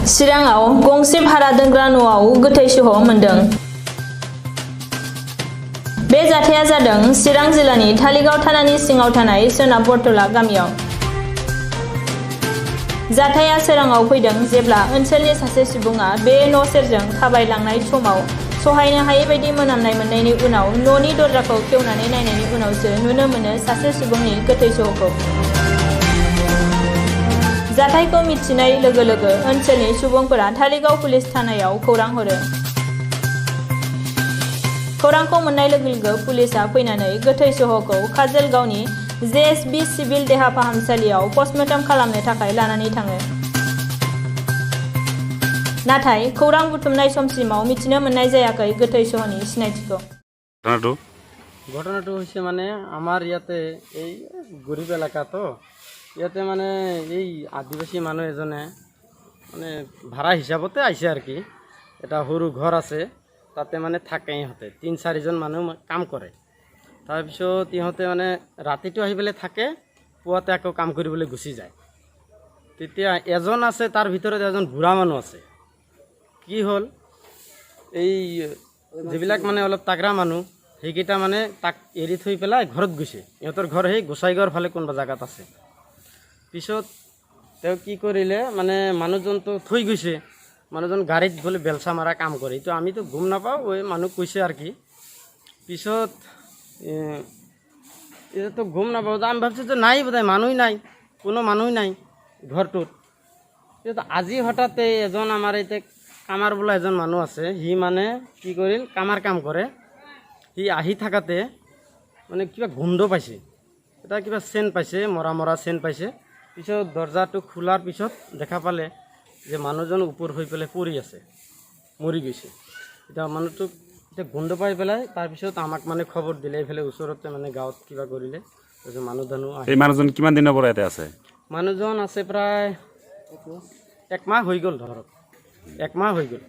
चिराङाव गंसे भारा दोनग्रा न'आव गोथै सह मोनदों। बे जाथाया जादों चिरां जिल्लानि धालिगाव थानानि सिङाव थानाय सोनाब बरतला गामियाव। जाथाया सोराङाव फैदों जेब्ला ओनसोलनि सासे सुबुङा बे न' सेरजों थाबायलांनाय समाव सहायनो हायै बायदि मोनामनाय मोननायनि उनाव न'नि दरजाखौ खेवनानै नायनायनि उनावसो नुनो मोनो सासे सुबुंनि गोथै सहखौ। जाथायखौ मिथिनाय लोगो लोगो ओनसोलनि सुबुंफोरा धालिगाव पुलिस थानायाव खौरां हरो। खौरांखौ मोननाय लोगो लोगो पुलिसा फैनानै गोथै सहखौ काजोलगावनि JSB सिभिल देहा फाहामसालियाव पस्टमर्टम खालामनो थाखाय लानानै थाङो। नाथाय खौरां बुथुमनाय समसिमाव मिथिनो मोननाय जायाखै गोथै सहनि सिनायथिखौ। ঘটনাটো হৈছে মানে আমাৰ ইয়াতে এই গরিব এলাকা তো ইয়াতে মানে এই আদিবাসী মানুহ এজনে মানে ভাড়া হিচাপতে আইছে আর কি। এটা সৰু ঘৰ আছে তাতে মানে থাকে ইহঁতে ৩-৪জন মানুহ কাম কৰে। তাৰপিছত ইহঁতে মানে ৰাতিটো আহি পেলাই থাকে, পুৱাতে আকৌ কাম কৰিবলৈ গুচি যায়। তেতিয়া এজন আছে, তাৰ ভিতৰত এজন বুঢ়া মানুহ আছে। কি হ'ল এই যিবিলাক মানে অলপ তাগৰা মানুহ সেইকেইটা মানে তাক এৰি থৈ পেলাই ঘৰত গৈছে। ইহঁতৰ ঘৰ সেই গোসাইগাঁৱৰ ফালে কোনোবা জেগাত আছে। পিছত তেওঁ কি কৰিলে মানে মানুহজনটো থৈ গৈছে। মানুহজন গাড়ীত বোলে বেলচা মাৰা কাম কৰে, এইটো আমিতো গম নাপাওঁ, ওই মানুহ কৈছে আৰু কি। পিছত এতিয়াতো গম নাপাওঁ, আমি ভাবছোঁ যে নাই বোধহয়, মানুহ নাই, কোনো মানুহ নাই ঘৰটোত। কিন্তু আজি হঠাতে এজন আমাৰ এতিয়া কামাৰ বোলা এজন মানুহ আছে, সি মানে কি কৰিল কামাৰ কাম কৰে। সি আহি থাকাতে মানে কিবা গোন্ধ পাইছে, এটা কিবা চেন পাইছে, মৰা মৰা চেন পাইছে। পিছত দৰ্জাটো খোলাৰ পিছত দেখা পালে যে মানুহজন ওপৰ হৈ পেলাই পৰি আছে, মৰি গৈছে। এতিয়া মানুহটোক এতিয়া গোন্ধ পাই পেলাই তাৰপিছত আমাক মানে খবৰ দিলে, এইফালে ওচৰতে মানে গাঁৱত কিবা কৰিলে। তাৰপিছত মানুহ এই মানুহজন কিমান দিনৰ পৰা ইয়াতে আছে? মানুহজন আছে প্ৰায় 1 মাহ হৈ গ'ল, ধৰক 1 মাহ হৈ গ'ল।